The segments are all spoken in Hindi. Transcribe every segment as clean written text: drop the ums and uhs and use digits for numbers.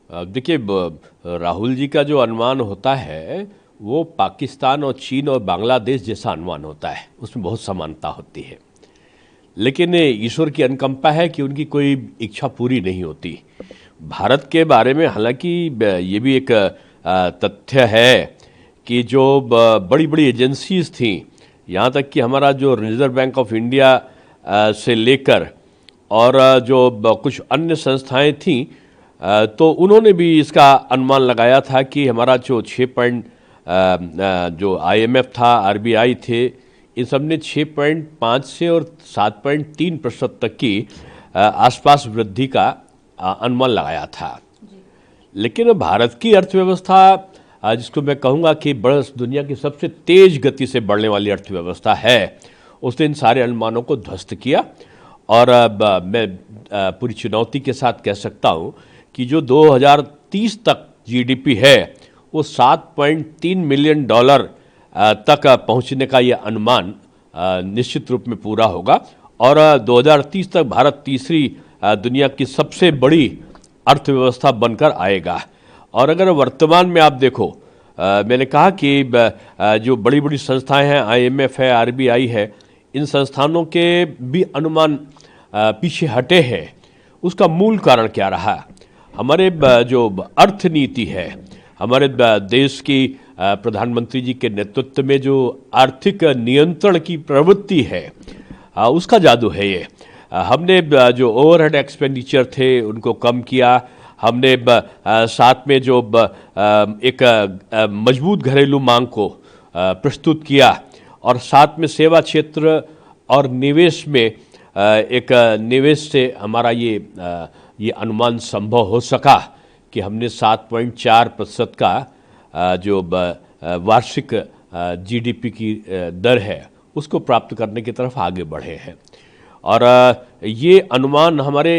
देखिए, राहुल जी का जो अनुमान होता है वो पाकिस्तान और चीन और बांग्लादेश जैसा अनुमान होता है, उसमें बहुत समानता होती है। लेकिन ईश्वर की अनुकंपा है कि उनकी कोई इच्छा पूरी नहीं होती। भारत के बारे में हालांकि ये भी एक तथ्य है कि जो बड़ी बड़ी एजेंसीज थी, यहाँ तक कि हमारा जो रिजर्व बैंक ऑफ इंडिया से लेकर और जो कुछ अन्य संस्थाएं थीं, तो उन्होंने भी इसका अनुमान लगाया था कि हमारा जो 6 जो आईएमएफ था, आरबीआई थे, इन सब ने 6.5 से और 7.3% तक की आसपास वृद्धि का अनुमान लगाया था। लेकिन भारत की अर्थव्यवस्था, जिसको मैं कहूँगा कि दुनिया की सबसे तेज गति से बढ़ने वाली अर्थव्यवस्था है, उसने इन सारे अनुमानों को ध्वस्त किया। और मैं पूरी चुनौती के साथ कह सकता हूँ कि जो 2030 तक जीडीपी है वो $7.3 मिलियन तक पहुँचने का ये अनुमान निश्चित रूप में पूरा होगा। और 2030 तक भारत तीसरी दुनिया की सबसे बड़ी अर्थव्यवस्था बनकर आएगा। और अगर वर्तमान में आप देखो, मैंने कहा कि जो बड़ी बड़ी संस्थाएं हैं, आईएमएफ है, आरबीआई है, इन संस्थानों के भी अनुमान पीछे हटे हैं। उसका मूल कारण क्या रहा? हमारे जो अर्थनीति है, हमारे देश की प्रधानमंत्री जी के नेतृत्व में जो आर्थिक नियंत्रण की प्रवृत्ति है, उसका जादू है ये। हमने जो ओवरहेड एक्सपेंडिचर थे उनको कम किया। हमने साथ में जो एक मजबूत घरेलू मांग को प्रस्तुत किया, और साथ में सेवा क्षेत्र और निवेश में एक निवेश से हमारा ये अनुमान संभव हो सका कि हमने 7.4% का जो वार्षिक जीडीपी की दर है उसको प्राप्त करने की तरफ आगे बढ़े हैं। और ये अनुमान हमारे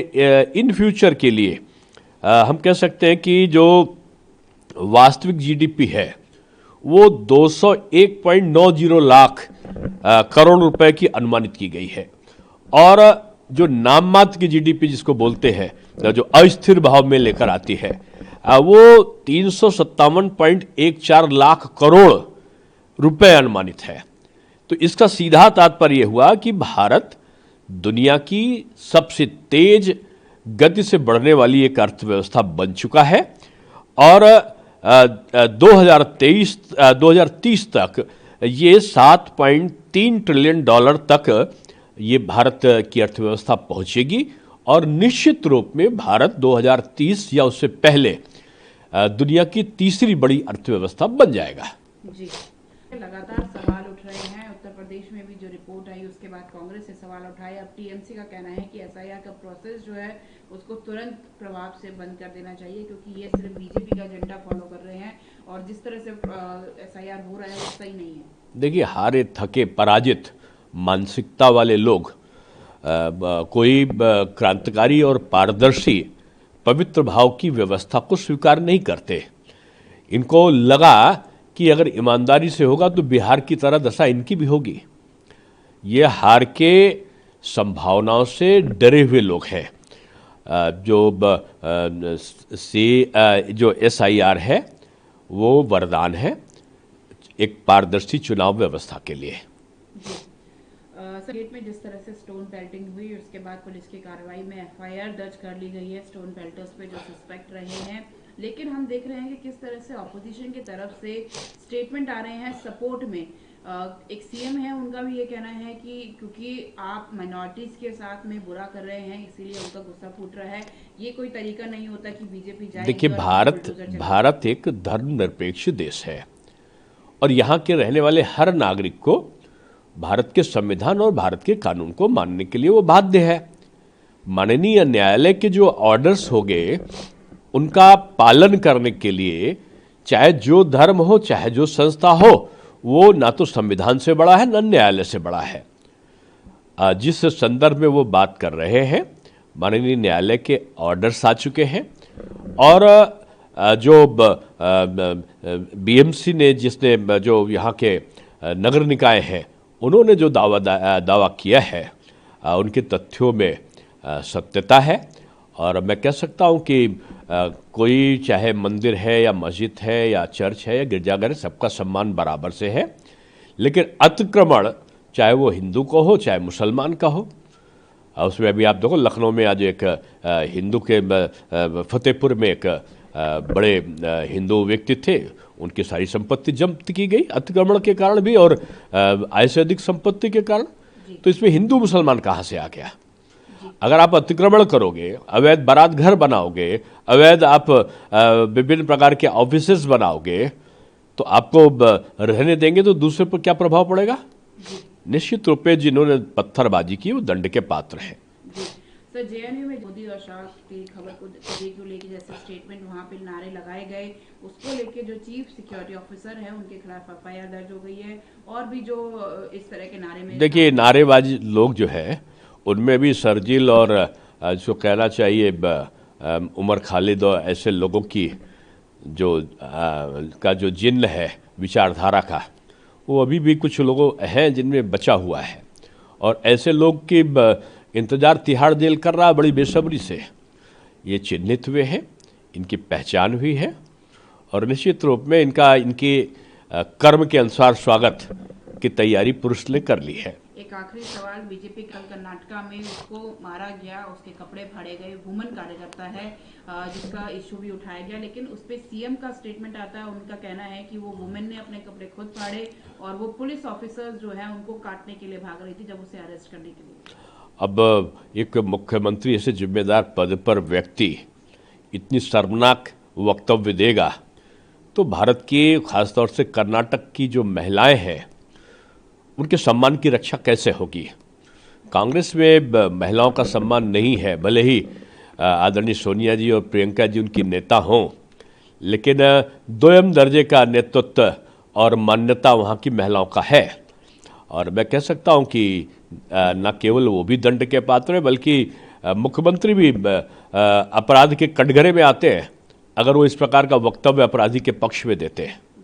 इन फ्यूचर के लिए हम कह सकते हैं कि जो वास्तविक जीडीपी है वो 201.90 लाख करोड़ रुपए की अनुमानित की गई है। और जो नाम मात्र की जीडीपी जिसको बोलते हैं, जो अस्थिर भाव में लेकर आती है, वो 357.14 लाख करोड़ रुपए अनुमानित है। तो इसका सीधा तात्पर्य हुआ कि भारत दुनिया की सबसे तेज गति से बढ़ने वाली एक अर्थव्यवस्था बन चुका है। और 2030 तक ये $7.3 ट्रिलियन तक ये भारत की अर्थव्यवस्था पहुंचेगी। और निश्चित रूप में भारत 2030 या उससे पहले दुनिया की तीसरी बड़ी अर्थव्यवस्था बन जाएगा। जी, लगातार सवाल उठ रहे हैं। उत्तर प्रदेश में भी जो रिपोर्ट आई उसके बाद कांग्रेस से सवाल उठाए। अब टीएमसी का कहना है कि एसआईआर का प्रोसेस जो है उसको तुरंत प्रभाव से बंद कर देना चाहिए, क्योंकि ये सिर्फ बीजेपी का एजेंडा फॉलो कर रहे हैं और जिस तरह से एसआईआर हो रहा है वो सही नहीं है। देखिए, हारे थके पराजित मानसिकता वाले लोग कोई क्रांतिकारी और पारदर्शी पवित्र भाव की व्यवस्था को स्वीकार नहीं करते। इनको लगा कि अगर ईमानदारी से होगा तो बिहार की तरह दशा इनकी भी होगी। ये हार के संभावनाओं से डरे हुए लोग हैं। जो एसआईआर है वो वरदान है एक पारदर्शी चुनाव व्यवस्था के लिए। गेट में जिस तरह से स्टोन पेल्टिंग हुई, उसके बाद पुलिस की कार्रवाई में एफआईआर दर्ज कर ली गई है स्टोन पेल्टर्स पे जो सस्पेक्ट रहे हैं। लेकिन हम देख रहे हैं कि किस तरह से ऑपोजिशन की तरफ से स्टेटमेंट आ रहे हैं सपोर्ट में। एक सीएम है, उनका भी ये कहना है कि क्योंकि आप माइनॉरिटीज के साथ में बुरा कर रहे हैं इसीलिए उनका गुस्सा फूट रहा है। ये कोई तरीका नहीं होता कि बीजेपी जाए। देखिए, भारत एक धर्मनिरपेक्ष देश है और यहाँ के रहने वाले हर नागरिक को भारत के संविधान और भारत के कानून को मानने के लिए वो बाध्य है। माननीय न्यायालय के जो ऑर्डर्स हो गए उनका पालन करने के लिए चाहे जो धर्म हो, चाहे जो संस्था हो, वो ना तो संविधान से बड़ा है ना न्यायालय से बड़ा है। जिस संदर्भ में वो बात कर रहे हैं, माननीय न्यायालय के ऑर्डर्स आ चुके हैं। और जो बीएमसी ने, जिसने जो यहाँ के नगर निकाय हैं, उन्होंने जो दावा किया है उनके तथ्यों में सत्यता है। और मैं कह सकता हूँ कि कोई चाहे मंदिर है या मस्जिद है या चर्च है या गिरजाघर है, सबका सम्मान बराबर से है। लेकिन अतिक्रमण चाहे वो हिंदू का हो चाहे मुसलमान का हो, उसमें अभी आप देखो लखनऊ में आज एक हिंदू के फतेहपुर में एक बड़े हिंदू व्यक्ति थे, उनकी सारी संपत्ति जब्त की गई अतिक्रमण के कारण भी और आय से अधिक संपत्ति के कारण। तो इसमें हिंदू मुसलमान कहाँ से आ गया? अगर आप अतिक्रमण करोगे, अवैध बारात घर बनाओगे, अवैध आप विभिन्न प्रकार के ऑफिसेस बनाओगे, तो आपको रहने देंगे तो दूसरे पर क्या प्रभाव पड़ेगा? निश्चित रूप से जिन्होंने पत्थरबाजी की वो दंड के पात्र हैं। सर, जेएनयू में मोदी और शाह की खबर को लेके जैसे स्टेटमेंट वहाँ पे नारे लगाए गए, उसको लेके जो चीफ सिक्योरिटी ऑफिसर है उनके खिलाफ एफआईआर दर्ज हो गई है, और भी जो इस तरह के नारे में देखिए नारेबाजी लोग जो है उनमें भी शर्जील और जो कहना चाहिए उमर खालिद और ऐसे लोगों की जो का जो जिन्न है विचारधारा का, वो अभी भी कुछ लोगों हैं जिनमें बचा हुआ है, और ऐसे लोग की इंतजार तिहाड़ जेल कर रहा बड़ी बेसब्री से। ये चिन्हित हुए हैं, इनकी पहचान हुई है, और निश्चित रूप में इनके कर्म के अनुसार स्वागत की तैयारी पुलिस ने कर ली है। एक आखिरी सवाल, बीजेपी कल कर्नाटका में उसको मारा गया, उसके कपड़े फाड़े गए, वुमन कार्यकर्ता है जिसका इशू भी उठाया गया, लेकिन उस पर सीएम का स्टेटमेंट आता है, उनका कहना है कि वो वुमेन ने अपने कपड़े खुद फाड़े और वो पुलिस ऑफिसर्स जो है उनको काटने के लिए भाग रही थी जब उसे अरेस्ट करने के लिए। अब एक मुख्यमंत्री ऐसे जिम्मेदार पद पर व्यक्ति इतनी शर्मनाक वक्तव्य देगा तो भारत की खासतौर से कर्नाटक की जो महिलाएं हैं उनके सम्मान की रक्षा कैसे होगी? कांग्रेस में महिलाओं का सम्मान नहीं है, भले ही आदरणीय सोनिया जी और प्रियंका जी उनकी नेता हों, लेकिन दोयम दर्जे का नेतृत्व और मान्यता वहाँ की महिलाओं का है। और मैं कह सकता हूँ कि न केवल वो भी दंड के पात्र हैं, बल्कि मुख्यमंत्री भी अपराध के कटघरे में आते हैं अगर वो इस प्रकार का वक्तव्य अपराधी के पक्ष में देते हैं।